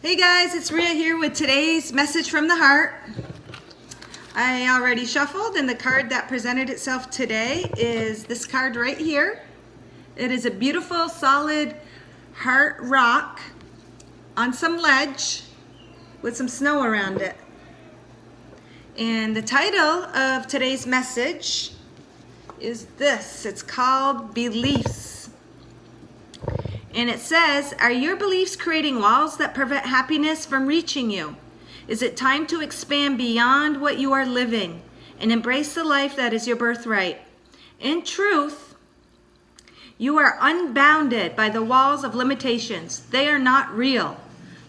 Hey guys, it's Rhea here with today's message from the heart. I already shuffled, and the card that presented itself today is this card right here. It is a beautiful, solid heart rock on some ledge with some snow around it. And the title of today's message is this. It's called Beliefs. And it says, are your beliefs creating walls that prevent happiness from reaching you? Is it time to expand beyond what you are living and embrace the life that is your birthright? In truth, you are unbounded by the walls of limitations. They are not real.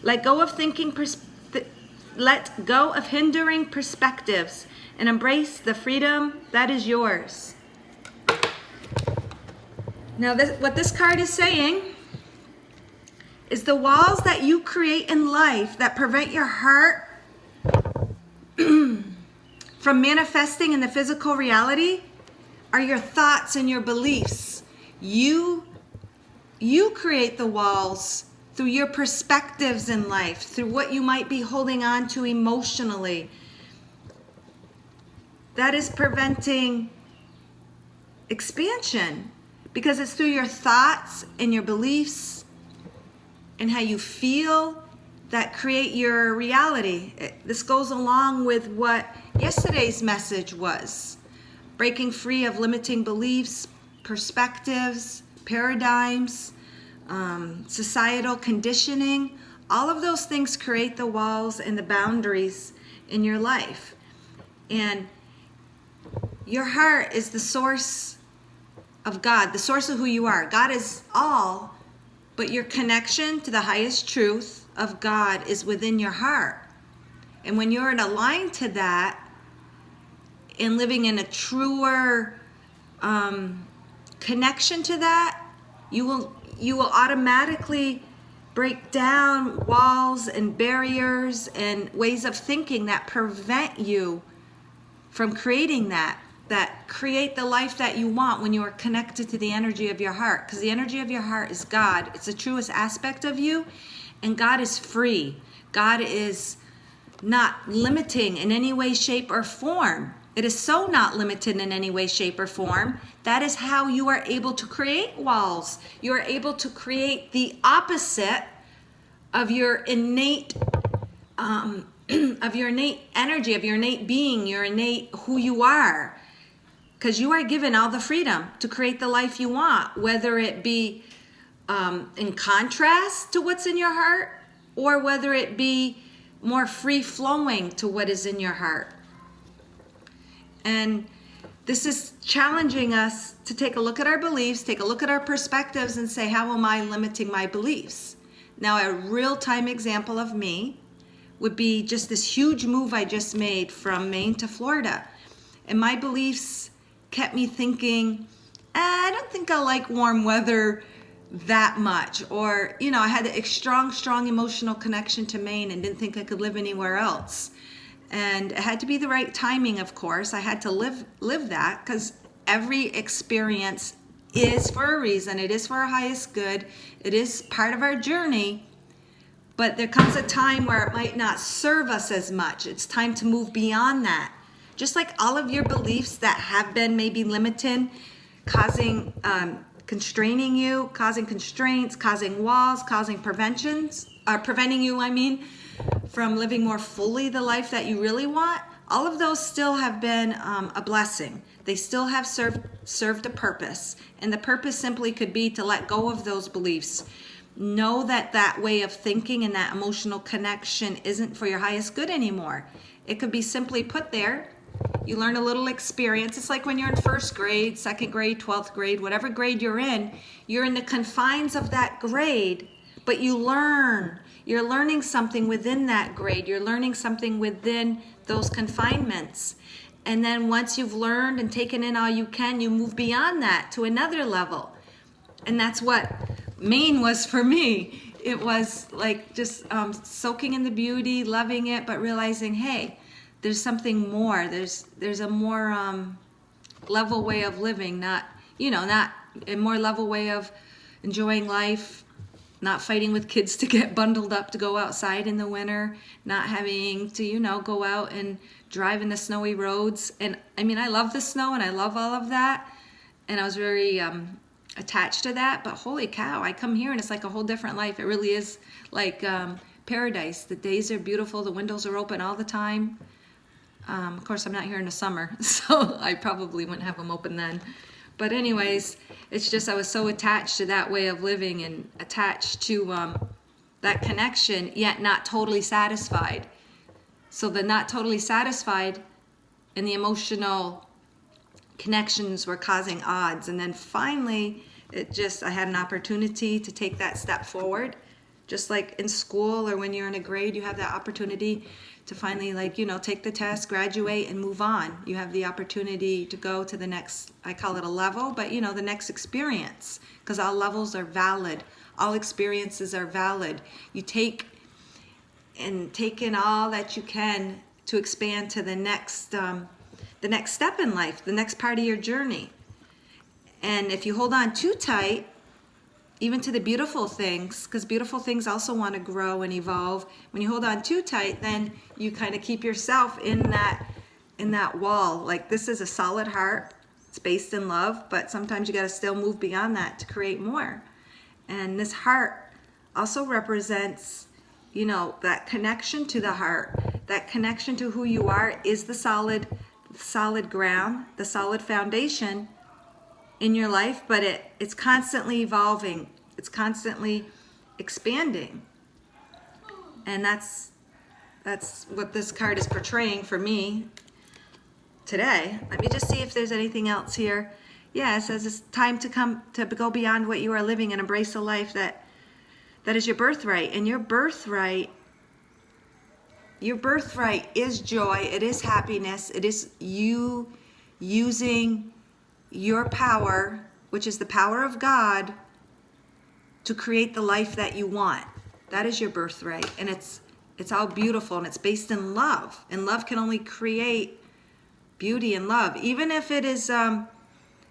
Let go of hindering perspectives and embrace the freedom that is yours. Now, what this card is saying is the walls that you create in life that prevent your heart from manifesting in the physical reality are your thoughts and your beliefs. You create the walls through your perspectives in life, through what you might be holding on to emotionally. That is preventing expansion because it's through your thoughts and your beliefs and how you feel that create your reality. This goes along with what yesterday's message was. Breaking free of limiting beliefs, perspectives, paradigms, societal conditioning. All of those things create the walls and the boundaries in your life. And your heart is the source of God, the source of who you are. God is all, but your connection to the highest truth of God is within your heart. And when you're aligned to that and living in a truer connection to that, you will automatically break down walls and barriers and ways of thinking that prevent you from creating that create the life that you want when you are connected to the energy of your heart. Because the energy of your heart is God. It's the truest aspect of you. And God is free. God is not limiting in any way, shape, or form. It is so not limited in any way, shape, or form. That is how you are able to create walls. You are able to create the opposite of your innate energy, of your innate being, your innate who you are. Because you are given all the freedom to create the life you want, whether it be in contrast to what's in your heart, or whether it be more free-flowing to what is in your heart. And this is challenging us to take a look at our beliefs, take a look at our perspectives, and say, how am I limiting my beliefs? Now, a real-time example of me would be just this huge move I just made from Maine to Florida. And my beliefs kept me thinking, I don't think I like warm weather that much. Or, I had a strong emotional connection to Maine and didn't think I could live anywhere else. And it had to be the right timing, of course. I had to live that, because every experience is for a reason. It is for our highest good. It is part of our journey. But there comes a time where it might not serve us as much. It's time to move beyond that. Just like all of your beliefs that have been maybe limited, causing, constraining you, causing constraints, causing walls, causing preventing you, from living more fully the life that you really want, all of those still have been a blessing. They still have served a purpose. And the purpose simply could be to let go of those beliefs. Know that way of thinking and that emotional connection isn't for your highest good anymore. It could be simply put there. You learn a little experience. It's like when you're in first grade, second grade, 12th grade, whatever grade you're in the confines of that grade, but you learn. You're learning something within that grade. You're learning something within those confinements. And then once you've learned and taken in all you can, you move beyond that to another level. And that's what Maine was for me. It was like just soaking in the beauty, loving it, but realizing, hey, there's something more. There's a more level way of living, not a more level way of enjoying life, not fighting with kids to get bundled up to go outside in the winter, not having to, go out and drive in the snowy roads. And I mean, I love the snow and I love all of that. And I was very attached to that. But holy cow, I come here and it's like a whole different life. It really is like paradise. The days are beautiful. The windows are open all the time. Of course, I'm not here in the summer, so I probably wouldn't have them open then. But anyways, it's just I was so attached to that way of living and attached to that connection, yet not totally satisfied. So the not totally satisfied and the emotional connections were causing odds. And then finally, I had an opportunity to take that step forward. Just like in school or when you're in a grade, you have that opportunity to finally take the test, graduate, and move on. You have the opportunity to go to the next, I call it a level, but the next experience, because all levels are valid. All experiences are valid. You take in all that you can to expand to the next step in life, the next part of your journey. And if you hold on too tight, even to the beautiful things, because beautiful things also want to grow and evolve. When you hold on too tight, then you kind of keep yourself in that wall. Like, this is a solid heart. It's based in love, but sometimes you got to still move beyond that to create more. And this heart also represents, that connection to the heart, that connection to who you are is the solid ground, the solid foundation in your life, but it's constantly evolving. It's constantly expanding. And that's what this card is portraying for me today. Let me just see if there's anything else here. Yeah, it says it's time to go beyond what you are living and embrace a life that is your birthright. And your birthright is joy. It is happiness. It is you using your power, which is the power of God, to create the life that you want. That is your birthright. And it's all beautiful, and it's based in love. And love can only create beauty and love, even if it is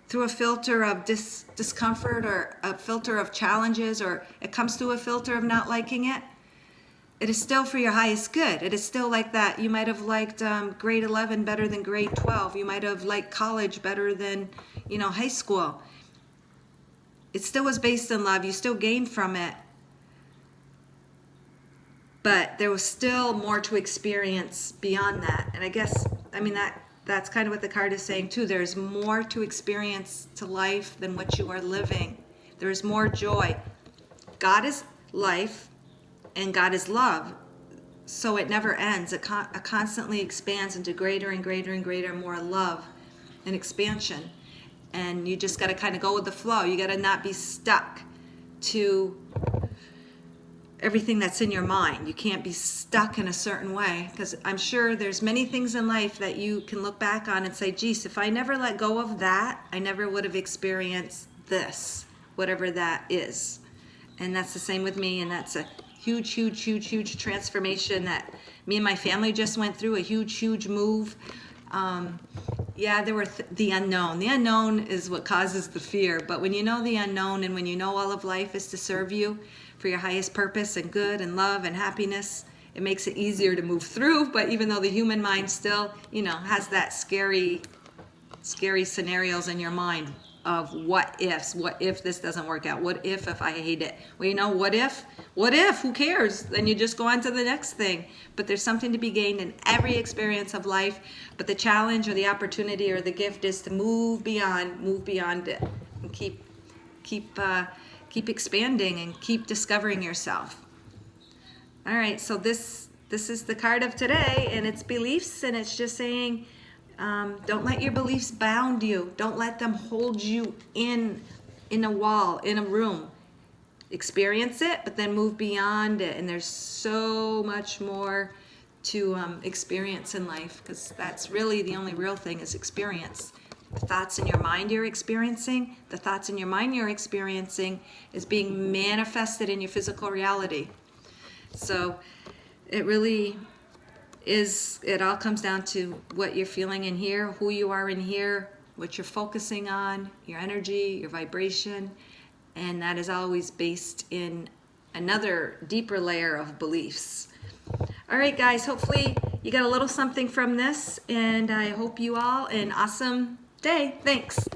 through a filter of discomfort or a filter of challenges, or it comes through a filter of not liking it. It is still for your highest good. It is still like that. You might have liked grade 11 better than grade 12. You might have liked college better than, high school. It still was based in love. You still gained from it. But there was still more to experience beyond that. And I guess, that's kind of what the card is saying too. There's more to experience to life than what you are living. There is more joy. God is life. And God is love, so it never ends. It constantly expands into greater and greater and greater, more love and expansion. And you just got to kind of go with the flow. You got to not be stuck to everything that's in your mind. You can't be stuck in a certain way, because I'm sure there's many things in life that you can look back on and say, geez, if I never let go of that, I never would have experienced this, whatever that is. And that's the same with me, and that's a huge transformation that me and my family just went through, a huge move. There were the unknown. The unknown is what causes the fear, but when you know the unknown, and when you know all of life is to serve you for your highest purpose and good and love and happiness, it makes it easier to move through. But even though the human mind still, has that scary scenarios in your mind of what ifs. What if this doesn't work out? What if I hate it? Well, what if? Who cares? Then you just go on to the next thing. But there's something to be gained in every experience of life. But the challenge or the opportunity or the gift is to move beyond it, and keep expanding and keep discovering yourself. All right, so this is the card of today, and it's beliefs, and it's just saying, don't let your beliefs bound you. Don't let them hold you in a wall, in a room. Experience it, but then move beyond it. And there's so much more to experience in life, because that's really the only real thing is experience. The thoughts in your mind you're experiencing, is being manifested in your physical reality. So it really is, it all comes down to what you're feeling in here, who you are in here, what you're focusing on, your energy, your vibration, and that is always based in another deeper layer of beliefs. All right, guys, hopefully you got a little something from this, and I hope you all an awesome day. Thanks.